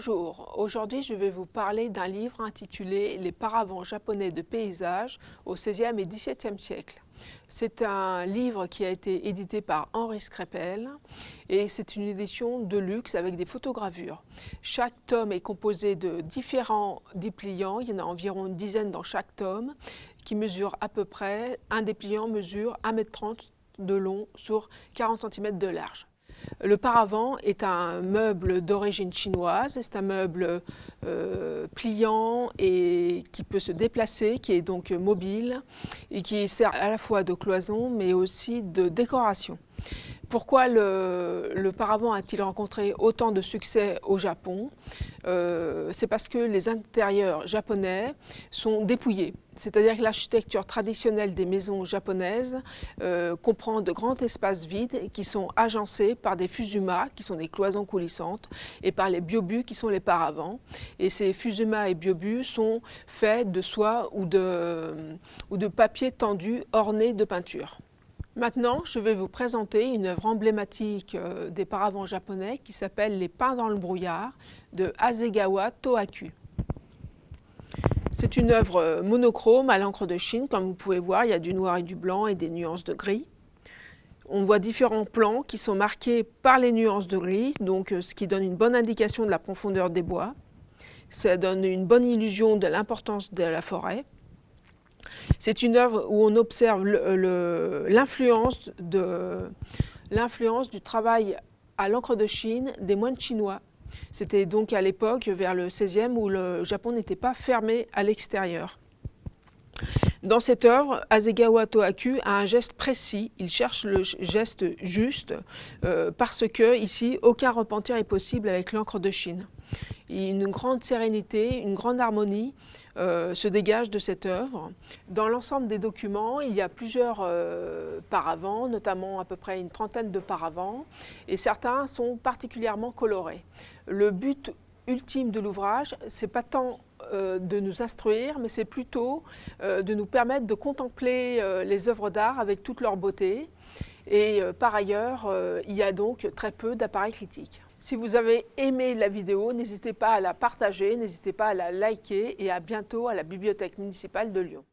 Bonjour, aujourd'hui je vais vous parler d'un livre intitulé Les paravents japonais de paysage au XVIe et XVIIe siècle. C'est un livre qui a été édité par Henri Scrépel et c'est une édition de luxe avec des photogravures. Chaque tome est composé de différents dépliants, il y en a environ une dizaine dans chaque tome, qui mesurent à peu près, un dépliant mesure 1,30 m de long sur 40 cm de large. Le paravent est un meuble d'origine chinoise, c'est un meuble pliant et qui peut se déplacer, qui est donc mobile et qui sert à la fois de cloison mais aussi de décoration. Pourquoi le paravent a-t-il rencontré autant de succès au Japon? C'est parce que les intérieurs japonais sont dépouillés. C'est-à-dire que l'architecture traditionnelle des maisons japonaises comprend de grands espaces vides qui sont agencés par des fusuma, qui sont des cloisons coulissantes, et par les biobus, qui sont les paravents. Et ces fusuma et biobus sont faits de soie ou de papier tendu orné de peinture. Maintenant, je vais vous présenter une œuvre emblématique des paravents japonais qui s'appelle Les Peints dans le brouillard de Hasegawa Tohaku. C'est une œuvre monochrome à l'encre de Chine. Comme vous pouvez voir, il y a du noir et du blanc et des nuances de gris. On voit différents plans qui sont marqués par les nuances de gris, donc ce qui donne une bonne indication de la profondeur des bois. Ça donne une bonne illusion de l'importance de la forêt. C'est une œuvre où on observe l'influence du travail à l'encre de Chine des moines chinois. C'était donc à l'époque, vers le XVIe, où le Japon n'était pas fermé à l'extérieur. Dans cette œuvre, Hasegawa Tohaku a un geste précis, il cherche le geste juste, parce que ici, aucun repentir est possible avec l'encre de Chine. Une grande sérénité, une grande harmonie se dégage de cette œuvre. Dans l'ensemble des documents, il y a plusieurs paravents, notamment à peu près une trentaine de paravents, et certains sont particulièrement colorés. Le but ultime de l'ouvrage, c'est pas tant de nous instruire, mais c'est plutôt de nous permettre de contempler les œuvres d'art avec toute leur beauté. Et par ailleurs, il y a donc très peu d'appareils critiques. Si vous avez aimé la vidéo, n'hésitez pas à la partager, n'hésitez pas à la liker et à bientôt à la Bibliothèque municipale de Lyon.